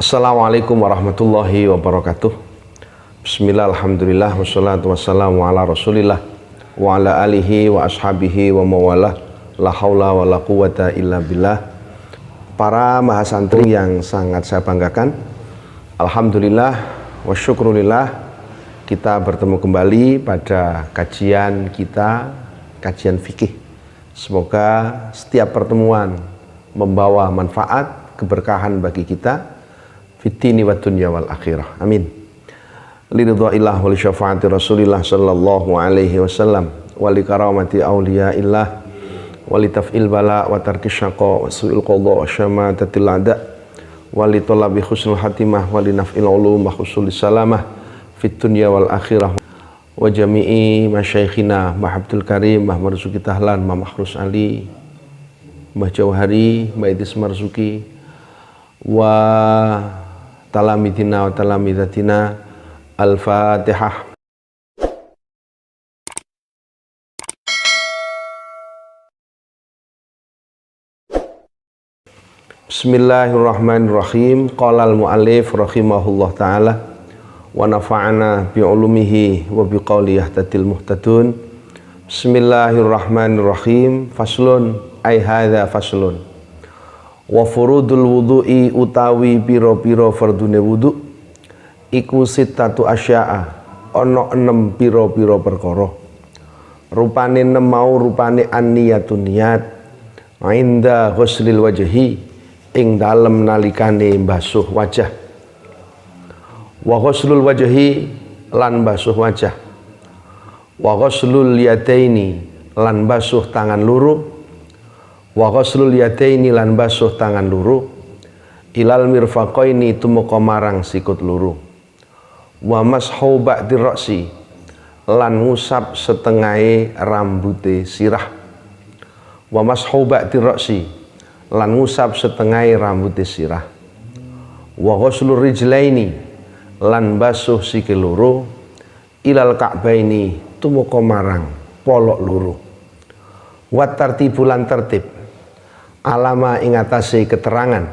Assalamualaikum warahmatullahi wabarakatuh. Bismillah, alhamdulillah, wassalatu wassalamu ala rasulillah wa ala alihi wa ashabihi wa mawalah. La haula wa la quwata illa billah. Para mahasantri yang sangat saya banggakan, alhamdulillah wa syukrulillah, kita bertemu kembali pada kajian kita, kajian fikih. Semoga setiap pertemuan membawa manfaat, keberkahan bagi kita fitini wa dunya wal akhirah. Amin. Liridhaillah wa li syafaati Rasulillah sallallahu alaihi wasallam wa li karamati auliyaillah wa li taf'il bala wa tarki syaqa wa su'il qadha wa syamatatil a'da wa li talabi husnul hatimah wa li naf'il ulum wa husul salamah fit dunya wal akhirah wa jami'i masyaikhina Mbah Abdul Karim, Mbah Marzuki Tahlan, Mbah Makhrus Ali, Mbah Jauhari, Mbah Idris Marzuki, wa talamidina wa talamidatina. Al-Fatihah. Bismillahirrahmanirrahim. Qala al-mu'allif rahimahullah ta'ala wa nafa'ana bi'ulumihi wa biqawli yahtadil muhtadun. Bismillahirrahmanirrahim. Faslun ay hadha faslun. Wa furudul wudu'i utawi piro-piro fardune wudu' iku sittatu asya'a, ono 6 piro-piro perkara. Rupane 6 mau rupane an-niyatun niat inda ghuslil wajhi, ing dalem nalikane mbasuh wajah. Wa ghuslul wajhi lan mbasuh wajah. Wa ghuslul yadaini lan mbasuh tangan loro. Wa ghuslul yadaini lan mbasuh tangan loro ilal mirfaqaini tumeka marang sikut loro. Wa mashu ba'di ra'si lan ngusap setengahe rambute sirah. Wa mashu ba'di ra'si lan ngusap setengahe rambute sirah. Wa ghuslur rijlaini lan basuh sikil loro ilal ka'baini tumeka marang polok loro. Wa tartibulan tertib alama ing atase keterangan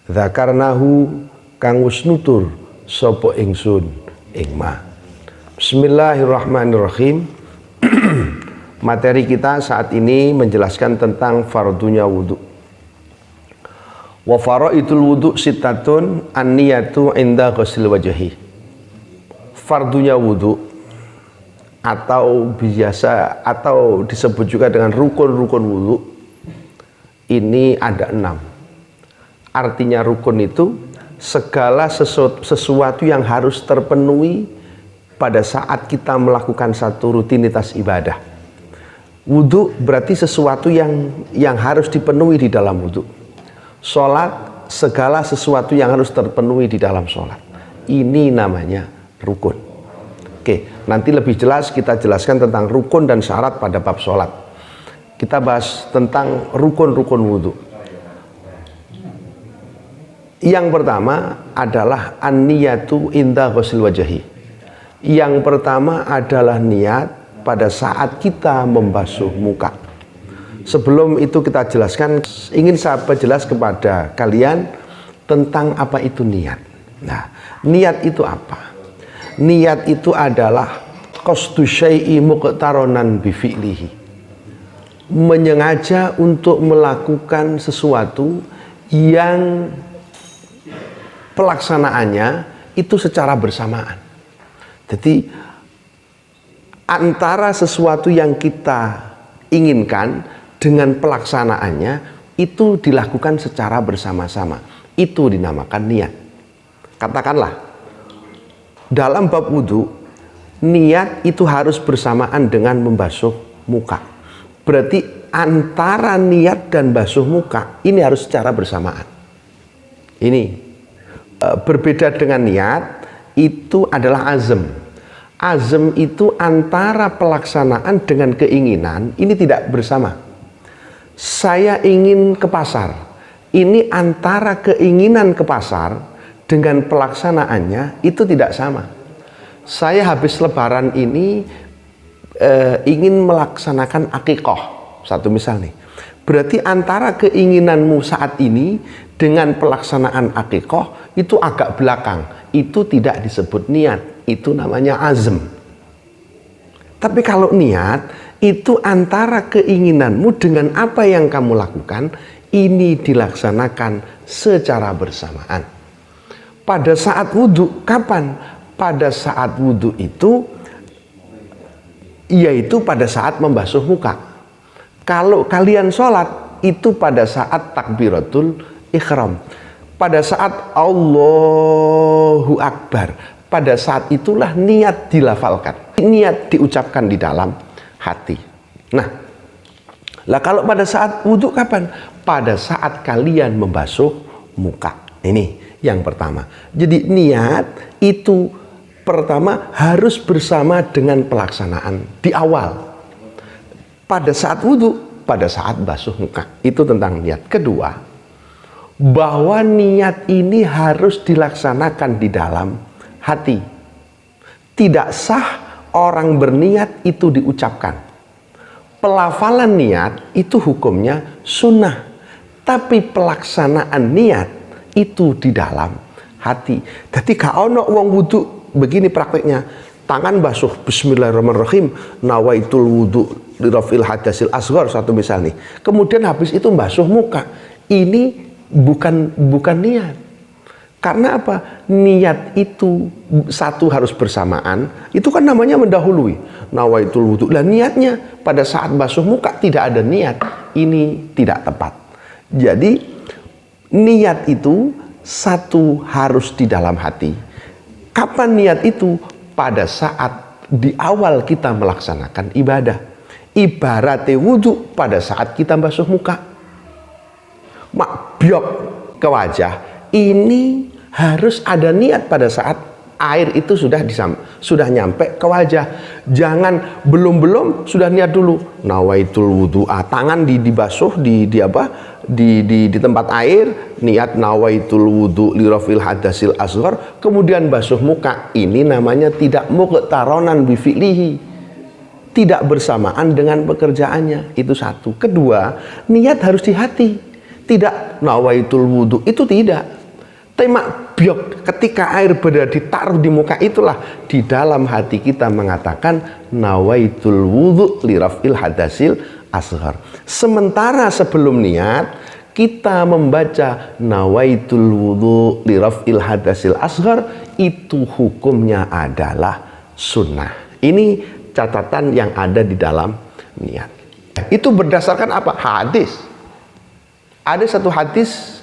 dzakarnahu kang wis nutur sapa ingsun ing ma. Bismillahirrahmanirrahim. Materi kita saat ini menjelaskan tentang fardunya wudu. Wa faraidul wudu sittatun an-niyatu inda ghusl wajhi. Fardunya wudu atau biasa atau disebut juga dengan rukun-rukun wudu ini ada 6. Artinya rukun itu segala sesuatu yang harus terpenuhi pada saat kita melakukan satu rutinitas ibadah. Wudu berarti sesuatu yang harus dipenuhi di dalam wudu. Sholat, segala sesuatu yang harus terpenuhi di dalam sholat. Ini namanya rukun. Oke, nanti lebih jelas kita jelaskan tentang rukun dan syarat pada bab sholat. Kita bahas tentang rukun-rukun wudu. Yang pertama adalah an-niyatu inda ghusl wajhi. Yang pertama adalah niat pada saat kita membasuh muka. Sebelum itu kita jelaskan, ingin saya perjelas kepada kalian tentang apa itu niat. Nah, niat itu apa? Niat itu adalah qasdu syai'i muqtaronan bi fi'lihi. Menyengaja untuk melakukan sesuatu yang pelaksanaannya itu secara bersamaan. Jadi antara sesuatu yang kita inginkan dengan pelaksanaannya itu dilakukan secara bersama-sama. Itu dinamakan niat. Katakanlah dalam bab wudu, niat itu harus bersamaan dengan membasuh muka. Berarti antara niat dan basuh muka ini harus secara bersamaan. Ini berbeda dengan niat, itu adalah azam. Azam itu antara pelaksanaan dengan keinginan, ini tidak bersama. Saya ingin ke pasar, ini antara keinginan ke pasar dengan pelaksanaannya itu tidak sama. Saya habis lebaran ini ingin melaksanakan akikah, satu misal nih. Berarti antara keinginanmu saat ini dengan pelaksanaan akikah itu agak belakang. Itu tidak disebut niat, itu namanya azm. Tapi kalau niat, itu antara keinginanmu dengan apa yang kamu lakukan, ini dilaksanakan secara bersamaan. Pada saat wudhu, kapan? Pada saat wudhu itu, yaitu pada saat membasuh muka. Kalau kalian sholat, itu pada saat takbiratul ihram. Pada saat Allahu Akbar, pada saat itulah niat dilafalkan. Niat diucapkan di dalam hati. Nah, kalau pada saat wudhu kapan? Pada saat kalian membasuh muka. Ini yang pertama. Jadi niat itu pertama harus bersama dengan pelaksanaan di awal. Pada saat wudhu, pada saat basuh muka. Itu tentang niat. Kedua, bahwa niat ini harus dilaksanakan di dalam hati. Tidak sah orang berniat itu diucapkan. Pelafalan niat itu hukumnya sunnah. Tapi pelaksanaan niat itu di dalam hati. Jadi gak ono wong wudu begini prakteknya. Tangan basuh bismillahirrahmanirrahim, nawaitul wudu lirafil hadasil asghar, satu misal nih. Kemudian habis itu basuh muka. Ini bukan niat. Karena apa? Niat itu satu harus bersamaan. Itu kan namanya mendahului. Nawaitul wudu. Lah niatnya pada saat basuh muka tidak ada niat. Ini tidak tepat. Jadi niat itu satu harus di dalam hati. Kapan niat itu? Pada saat di awal kita melaksanakan ibadah. Ibaratnya wudhu pada saat kita basuh muka. Mak biok ke wajah. Ini harus ada niat pada saat air itu sudah nyampe ke wajah. Jangan belum sudah niat dulu. Nawaitul wudu'a, tangan dibasuh di tempat air, niat nawaitul wudu lirafil hadasil asghar, kemudian basuh muka. Ini namanya tidak muqtaronan bi fi'lihi. Tidak bersamaan dengan pekerjaannya. Itu satu. Kedua, niat harus di hati. Tidak nawaitul wudu, itu tidak. Tema biok, ketika air berada ditaruh di muka, itulah di dalam hati kita mengatakan nawaitul wudu lirafil hadasil asghar. Sementara sebelum niat kita membaca nawaitul wudu lirafil hadasil asghar, itu hukumnya adalah sunnah. Ini catatan yang ada di dalam niat. Itu berdasarkan apa? Hadis. Ada satu hadis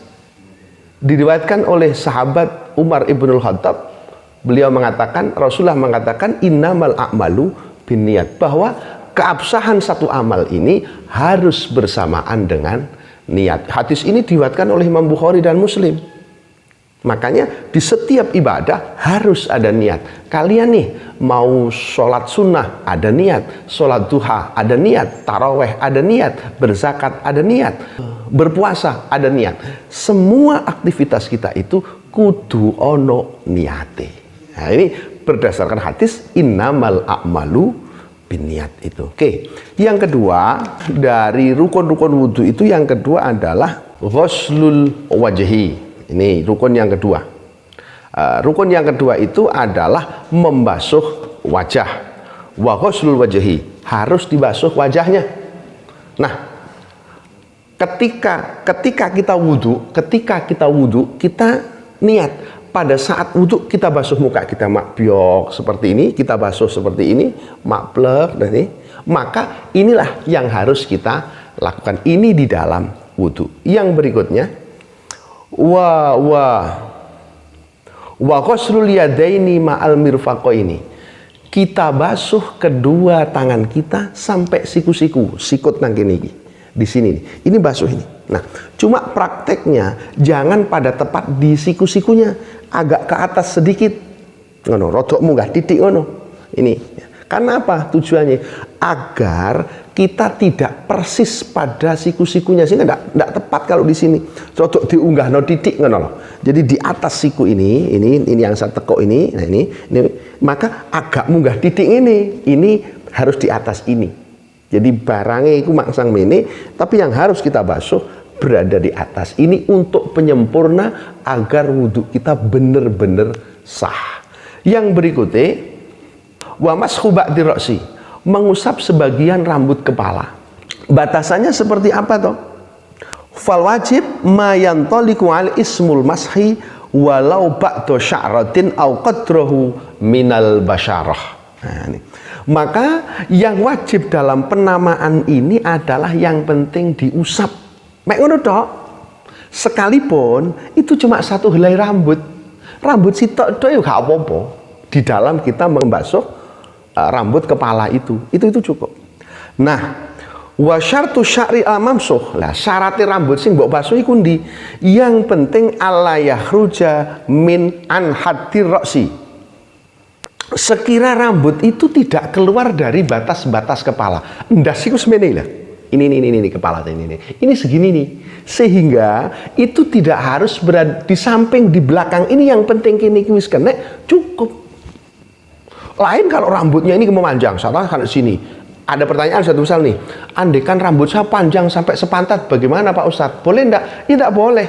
diriwayatkan oleh sahabat Umar ibnul Khattab. Beliau mengatakan, Rasulullah mengatakan innamal a'malu binniyat, bahwa keabsahan satu amal ini harus bersamaan dengan niat. Hadis ini diriwayatkan oleh Imam Bukhari dan Muslim. Makanya di setiap ibadah harus ada niat. Kalian nih mau sholat sunnah ada niat, sholat duha ada niat, taraweh ada niat, berzakat ada niat, berpuasa ada niat. Semua aktivitas kita itu kudu ono niate. Nah, ini berdasarkan hadis innamal a'malu binniyat itu. Oke. Yang kedua, dari rukun-rukun wudhu itu yang kedua adalah ghuslul wajhi. Ini rukun yang kedua. Rukun yang kedua itu adalah membasuh wajah. Wa ghuslul wajhi, harus dibasuh wajahnya. Nah, ketika kita wudhu, kita niat pada saat wudhu kita basuh muka, kita makbiok seperti ini, kita basuh seperti ini, makblek dan ini, maka inilah yang harus kita lakukan. Ini di dalam wudhu. Yang berikutnya, wa ghuslul yadaini ma'al mirfaqaini, kita basuh kedua tangan kita sampai siku-siku, sikut nang kene iki. Di sini nih. Ini basuh ini. Nah, cuma prakteknya jangan pada tepat di siku-sikunya, agak ke atas sedikit. Ngono, rodok munggah titik ngono. Ini. Karena apa tujuannya? Agar kita tidak persis pada siku-sikunya, sehingga tidak tepat kalau di sini. Rodok diunggah no titik ngono. Jadi di atas siku ini yang saya tekuk ini, nah ini maka agak munggah titik ini harus di atas ini. Jadi barangnya itu maksang mene, tapi yang harus kita basuh berada di atas. Ini untuk penyempurna agar wudhu kita benar-benar sah. Yang berikutnya, wa mashu ba'di ra'si, mengusap sebagian rambut kepala. Batasannya seperti apa toh? Fal wajib ma yantaliqu al ismul mashi walau ba'da sya'ratin au qadrahu minal basyarah. Nah, ini. Maka yang wajib dalam penamaan ini adalah yang penting diusap. Mek ngono tok. Sekalipun itu cuma satu helai rambut. Rambut sitok tok ya gak apa-apa. Di dalam kita membasuh rambut kepala itu cukup. Nah, wa syartu sya'ri al-mamsuh. Lah syaratnya rambut sing mbok basuh iku ndi? Yang penting alla yakhruja min an haddir ra'si. Sekira rambut itu tidak keluar dari batas-batas kepala. Ndas iku semene lah. Ini kepala ini. Ini segini nih. Sehingga itu tidak harus berada di samping di belakang. Ini yang penting kini wis kena cukup. Lain kalau rambutnya ini memanjang, salah kan sini. Ada pertanyaan satu misal nih, andaikan rambut saya panjang sampai sepantat, bagaimana Pak Ustadz? Boleh enggak? Tidak boleh.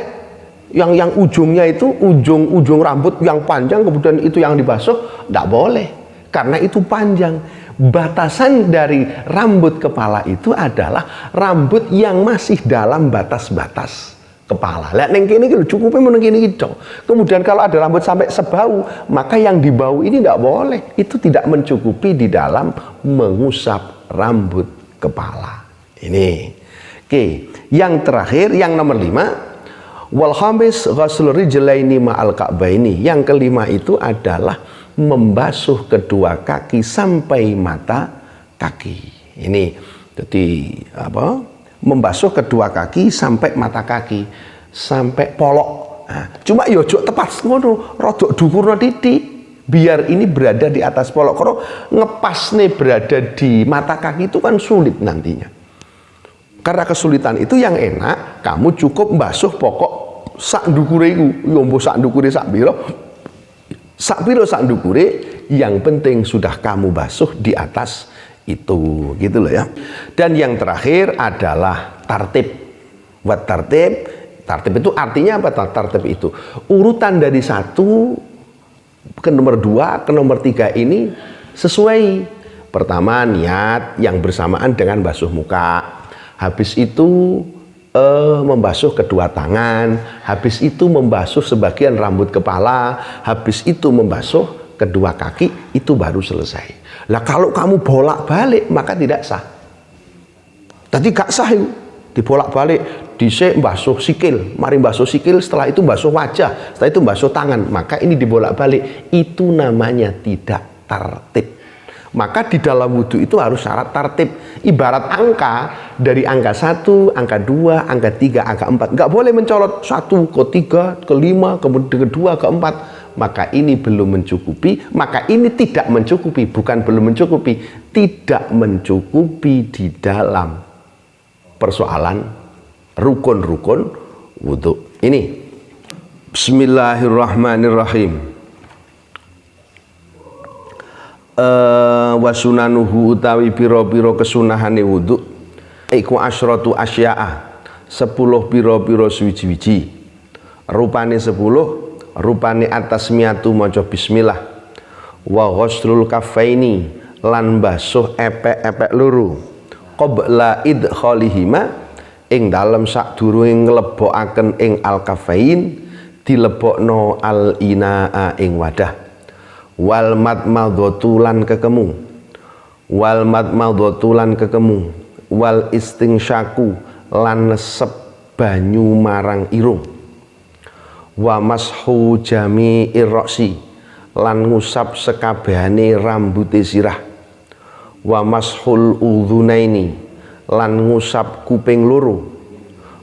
Yang ujungnya itu ujung rambut yang panjang kemudian itu yang dibasuh, tidak boleh. Karena itu panjang. Batasan dari rambut kepala itu adalah rambut yang masih dalam batas-batas kepala. Lihat neng kini cukupnya meneng kini gitu. Kemudian kalau ada rambut sampai sebau, maka yang di bau ini tidak boleh. Itu tidak mencukupi di dalam mengusap rambut kepala. Ini. Oke, yang terakhir yang nomor 5, wal khamis ghusl rijlaini ma'al ka'baini. Yang kelima itu adalah membasuh kedua kaki sampai mata kaki. Ini jadi apa? Membasuh kedua kaki sampai mata kaki, sampai polok. Nah, cuma yo ojo tepat ngono, rodok dhuwurna titik, biar ini berada di atas polok. Kalau ngepasne berada di mata kaki itu kan sulit nantinya. Karena kesulitan itu yang enak, kamu cukup basuh pokok sak ndukure iku. Yo mbok sak ndukure sak piro? Sak piro sak ndukure, yang penting sudah kamu basuh di atas itu, gitu loh ya. Dan yang terakhir adalah tartib. Buat tartib itu artinya apa? Tartib itu urutan dari 1 ke nomor 2 ke nomor 3 ini sesuai. Pertama niat yang bersamaan dengan basuh muka. Habis itu membasuh kedua tangan. Habis itu membasuh sebagian rambut kepala. Habis itu membasuh kedua kaki. Itu baru selesai. Lah kalau kamu bolak-balik maka tidak sah. Tadi gak sah itu. Dibolak-balik, dhisik basuh sikil, mari basuh sikil, setelah itu basuh wajah, setelah itu basuh tangan, maka ini dibolak-balik. Itu namanya tidak tertib. Maka di dalam wudhu itu harus syarat tertib. Ibarat angka, dari angka 1, angka 2, angka 3, angka 4. Nggak boleh mencolot 1 ke 3, ke 5, kemudian ke 2, ke 4. Maka ini belum mencukupi, maka ini tidak mencukupi, bukan belum mencukupi, tidak mencukupi di dalam persoalan rukun-rukun wudhu ini. Bismillahirrahmanirrahim. Wasunanuhu utawi piro-piro kesunahane wudhu iku asyratu asya'ah 10 piro-piro suwiji-wiji. Rupane 10, rupane atas miatu maca bismillah, wa ghuslul kafaini lan basuh epek-epek loro qabla idkhalihima ing dalem sadurunge nglebokaken ing al kafain dilebokno al inaa ing wadah. Wal madmadhatu lan kekemu, wal madmadhatu lan kekemu, wal istinsyaku lan nesep banyu marang irung, wa mashu jami'ir ra'si lan ngusap sekabehane rambute sirah, wa mashul udhunaini lan ngusap kuping loro,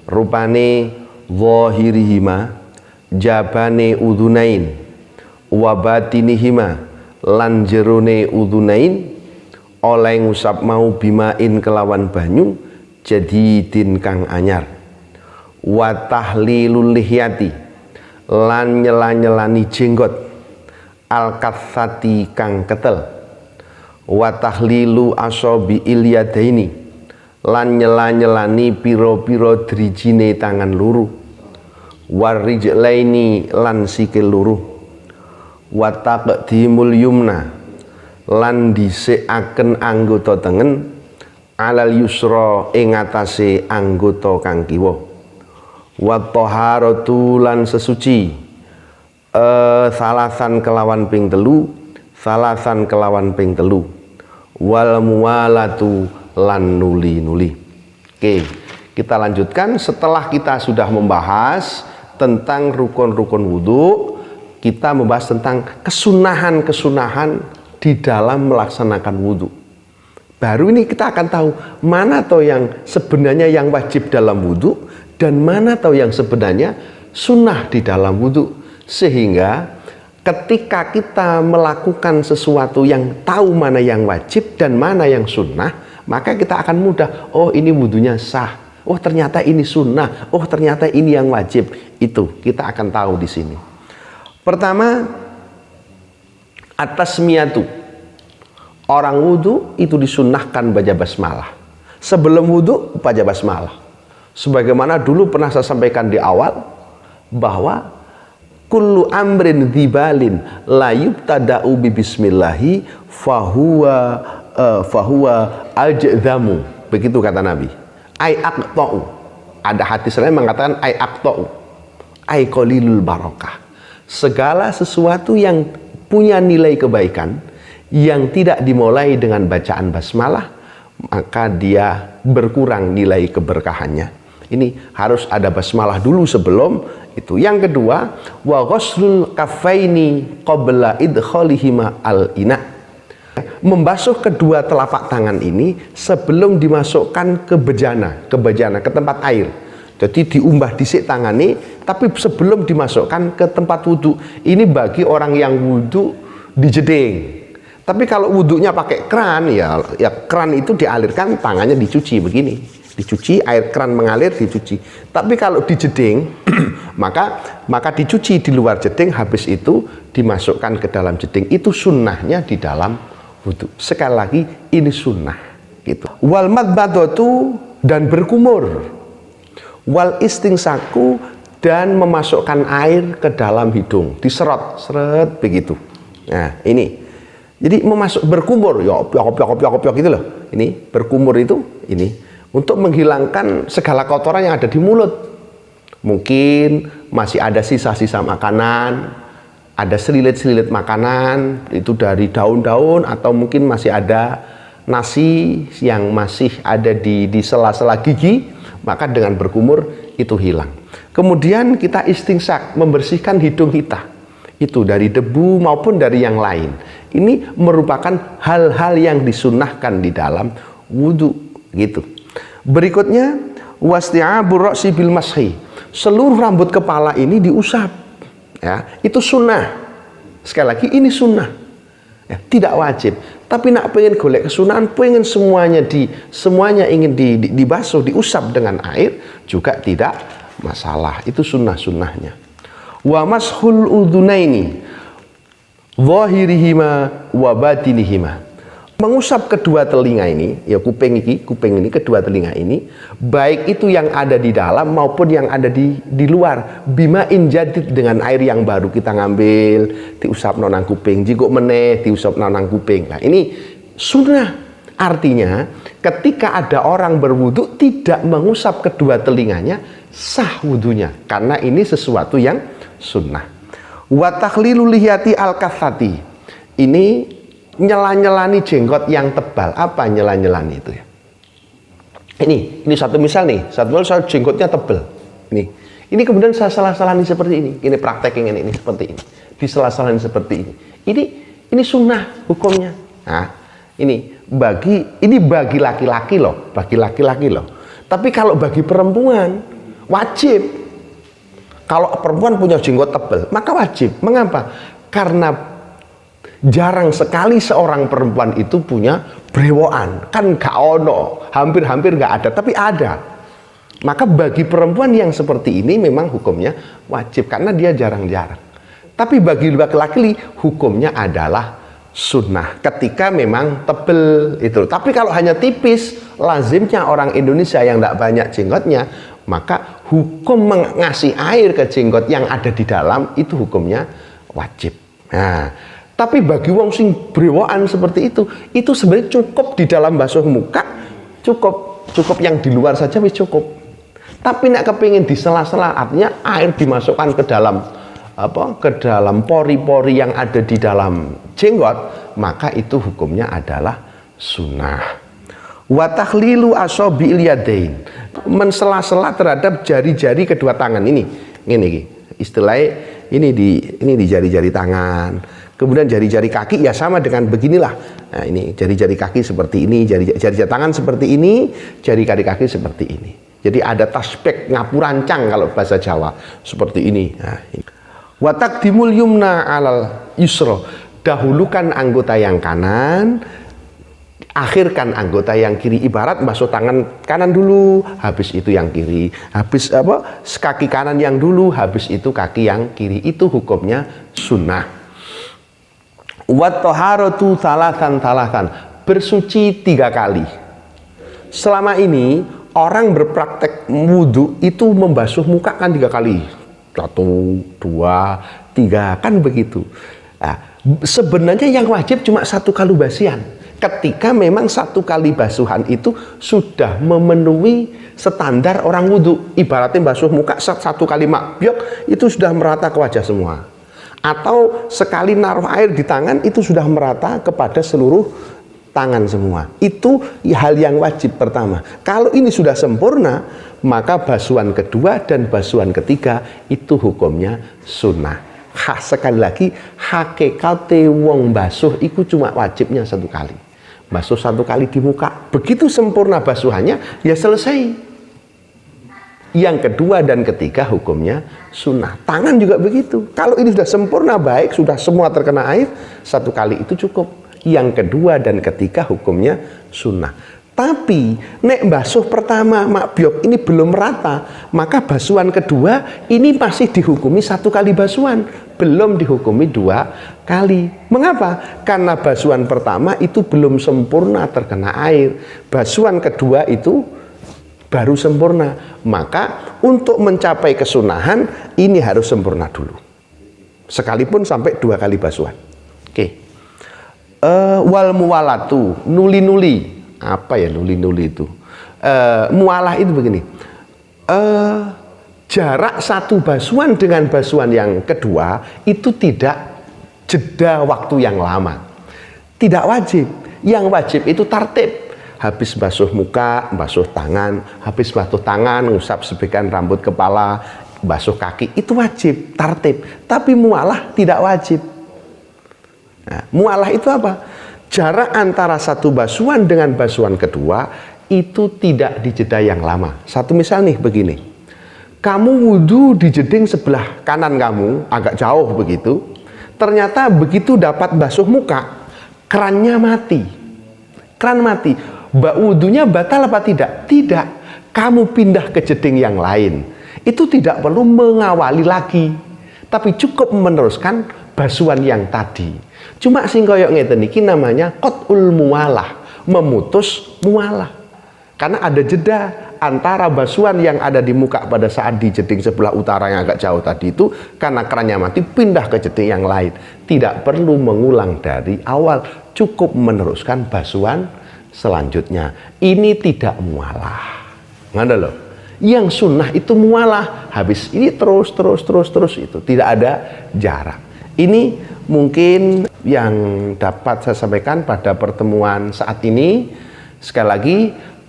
rupane zahirihima jabane udhunain, wa batinihima lan jerone udhunain oleh ngusap mau bimain kelawan banyu jadidin kang anyar, wa tahlilul lihyati lan nyela-nyelani jenggot al kathati kang ketel, wa tahlilu asabi ilyadaini lan nyela-nyelani piro-piro drijine tangan luru, warijlaini lan sikil luru, wa taqdimul yumna lan dhisikaken anggota tengen alal yusra ing atase anggota kang kiwa, wa taharatu lan sesuci salasan kelawan ping telu, salasan kelawan ping telu, wal muwalatu lan nuli-nuli. Oke, kita lanjutkan. Setelah kita sudah membahas tentang rukun-rukun wudhu, kita membahas tentang kesunahan-kesunahan di dalam melaksanakan wudhu. Baru ini kita akan tahu mana tahu yang sebenarnya yang wajib dalam wudhu dan mana tahu yang sebenarnya sunnah di dalam wudhu. Sehingga ketika kita melakukan sesuatu yang tahu mana yang wajib dan mana yang sunnah, maka kita akan mudah, oh ini wudhunya sah, oh ternyata ini sunnah, oh ternyata ini yang wajib. Itu kita akan tahu di sini. Pertama, at-tasmiyatu. Orang wudhu itu disunnahkan baca basmalah. Sebelum wudhu baca basmalah. Sebagaimana dulu pernah saya sampaikan di awal bahwa kullu amrin dzibalin la yubtada'u bi bismillahi fahuwa ajdhamu. Begitu kata Nabi. Ai aqta'u. Ada hadis lain mengatakan ai aqta'u. Ai qalilul barakah. Segala sesuatu yang punya nilai kebaikan yang tidak dimulai dengan bacaan basmalah, maka dia berkurang nilai keberkahannya. Ini harus ada basmalah dulu sebelum itu. Yang kedua, wa ghuslul kaffaini qabla idkhalihima al-ina. Membasuh kedua telapak tangan ini sebelum dimasukkan ke bejana, ke tempat air. Jadi diumbah dhisik tangane, tapi sebelum dimasukkan ke tempat wudhu. Ini bagi orang yang wudhu di jeding. Tapi kalau wudhunya pakai kran, ya kran itu dialirkan, tangannya dicuci begini. Dicuci, air kran mengalir, dicuci. Tapi kalau di jeding, maka dicuci di luar jeding, habis itu dimasukkan ke dalam jeding. Itu sunnahnya di dalam wudhu. Sekali lagi, ini sunnah. Gitu. Wal madbadatu, dan berkumur. Wal istingsaku, dan memasukkan air ke dalam hidung. Diserot, seret begitu. Nah, ini. Jadi berkumur, piok gitu loh. Ini berkumur itu, ini untuk menghilangkan segala kotoran yang ada di mulut. Mungkin masih ada sisa-sisa makanan, ada selilit-selilit makanan itu dari daun-daun, atau mungkin masih ada nasi yang masih ada di sela-sela gigi, maka dengan berkumur itu hilang. Kemudian kita istingsak, membersihkan hidung kita. Itu dari debu maupun dari yang lain. Ini merupakan hal-hal yang disunnahkan di dalam wudhu, gitu. Berikutnya, wasti'abur ra'si bil mashi. Seluruh rambut kepala ini diusap. Ya, itu sunnah. Sekali lagi, ini sunnah. Ya, tidak wajib. Tapi nak pengen golek kesunahan, pengen semuanya ingin dibasuh, diusap dengan air, juga tidak masalah. Itu sunnah-sunnahnya. Wa mashul udhunaini zahirihima wa batinihima. Mengusap kedua telinga ini, ya kuping ini, kedua telinga ini, baik itu yang ada di dalam maupun yang ada di luar, bima injadid, dengan air yang baru kita ngambil, diusap nonang kuping, jiko meneh diusap nonang kuping. Nah, ini sunnah. Artinya ketika ada orang berwudu tidak mengusap kedua telinganya, sah wudunya, karena ini sesuatu yang sunnah. Wa takhlilu lihiyati al-kathati. Ini nyela-nyelani jenggot yang tebal. Apa nyela-nyelani itu ya? Ini satu misal nih, saya jenggotnya tebal. Ini kemudian saya salah-salani seperti ini. Ini prakteknya ini seperti ini. Disalah-salani seperti ini. Ini sunnah hukumnya. Nah, ini bagi laki-laki loh, bagi laki-laki loh. Tapi kalau bagi perempuan wajib. Kalau perempuan punya jenggot tebal, maka wajib. Mengapa? Karena jarang sekali seorang perempuan itu punya brewokan. Kan gak ono, hampir-hampir gak ada, tapi ada. Maka bagi perempuan yang seperti ini memang hukumnya wajib, karena dia jarang-jarang. Tapi bagi laki-laki hukumnya adalah sunnah ketika memang tebel itu. Tapi kalau hanya tipis, lazimnya orang Indonesia yang tidak banyak jenggotnya, maka hukum mengasih air ke jenggot yang ada di dalam itu hukumnya wajib. Nah, tapi bagi wong sing brewokan seperti itu sebenarnya cukup di dalam basuh muka, cukup yang di luar saja wis cukup. Tapi nak kepingin di sela-sela, artinya air dimasukkan ke dalam pori-pori yang ada di dalam jenggot, maka itu hukumnya adalah sunnah. Wa takhlilu asabi'il yadain, mensela-sela terhadap jari-jari kedua tangan ini istilahnya ini di jari-jari tangan, kemudian jari-jari kaki ya sama dengan beginilah. Nah, ini jari-jari kaki seperti ini, jari-jari tangan seperti ini, jari-jari kaki seperti ini. Jadi ada tasbih ngapurancang kalau bahasa Jawa seperti ini. Nah, ini. Wa taqdimul yumna alal yusra, dahulukan anggota yang kanan, akhirkan anggota yang kiri. Ibarat basuh tangan kanan dulu, habis itu yang kiri, habis kaki kanan yang dulu, habis itu kaki yang kiri. Itu hukumnya sunnah. Wat taharatu thalathan, bersuci 3 kali. Selama ini orang berpraktek wudhu itu membasuh muka kan 3 kali, 1, 2, 3 kan begitu. Nah, sebenarnya yang wajib cuma 1 kali basihan. Ketika memang 1 kali basuhan itu sudah memenuhi standar orang wudhu. Ibaratnya basuh muka 1 kali makbyok itu sudah merata ke wajah semua. Atau sekali naruh air di tangan itu sudah merata kepada seluruh tangan semua. Itu hal yang wajib pertama. Kalau ini sudah sempurna, maka basuhan kedua dan basuhan ketiga itu hukumnya sunnah. Sekali lagi, hakikate wong basuh itu cuma wajibnya 1 kali. Basuh 1 kali di muka, begitu sempurna basuhannya ya selesai. Yang kedua dan ketiga hukumnya sunnah. Tangan juga begitu. Kalau ini sudah sempurna baik, sudah semua terkena air, 1 kali itu cukup. Yang kedua dan ketiga hukumnya sunnah. Tapi nek basuh pertama makbyok ini belum rata, maka basuhan kedua ini masih dihukumi 1 kali basuhan, belum dihukumi 2 kali. Mengapa? Karena basuhan pertama itu belum sempurna terkena air, basuhan kedua itu baru sempurna. Maka untuk mencapai kesunahan ini harus sempurna dulu, sekalipun sampai 2 kali basuhan. Oke. Wal muwalatu, nuli-nuli. Apa ya nuli-nuli itu? Mualah itu begini. Jarak 1 basuhan dengan basuhan yang kedua itu tidak jeda waktu yang lama. Tidak wajib. Yang wajib itu tartib. Habis basuh muka, basuh tangan, habis basuh tangan, ngusap sebagian rambut kepala, basuh kaki, itu wajib, tartib. Tapi mualah tidak wajib. Nah, mualah itu apa? Jarak antara 1 basuhan dengan basuhan kedua itu tidak dijeda yang lama. Satu misal nih begini, kamu wudhu di jeding sebelah kanan kamu, agak jauh begitu, ternyata begitu dapat basuh muka, kerannya mati. Keran mati. Wudhunya batal apa tidak? Tidak. Kamu pindah ke jeding yang lain. Itu tidak perlu mengawali lagi, tapi cukup meneruskan basuhan yang tadi. Cuma sing koyok ngeten iki namanya qat'ul muwalah, memutus muwalah. Karena ada jeda antara basuhan yang ada di muka pada saat di jeding sebelah utara yang agak jauh tadi itu, karena kerannya mati pindah ke jeding yang lain. Tidak perlu mengulang dari awal, cukup meneruskan basuhan selanjutnya. Ini tidak mualah. Ngada loh. Yang sunnah itu mualah. Habis ini terus itu. Tidak ada jarak. Ini mungkin yang dapat saya sampaikan pada pertemuan saat ini. Sekali lagi,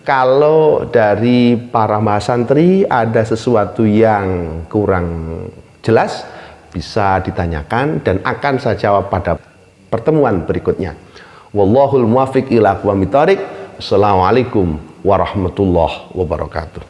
kalau dari para mahasantri ada sesuatu yang kurang jelas, bisa ditanyakan dan akan saya jawab pada pertemuan berikutnya. Wallahul muwaffiq ila aqwamit thoriq. Assalamualaikum warahmatullahi wabarakatuh.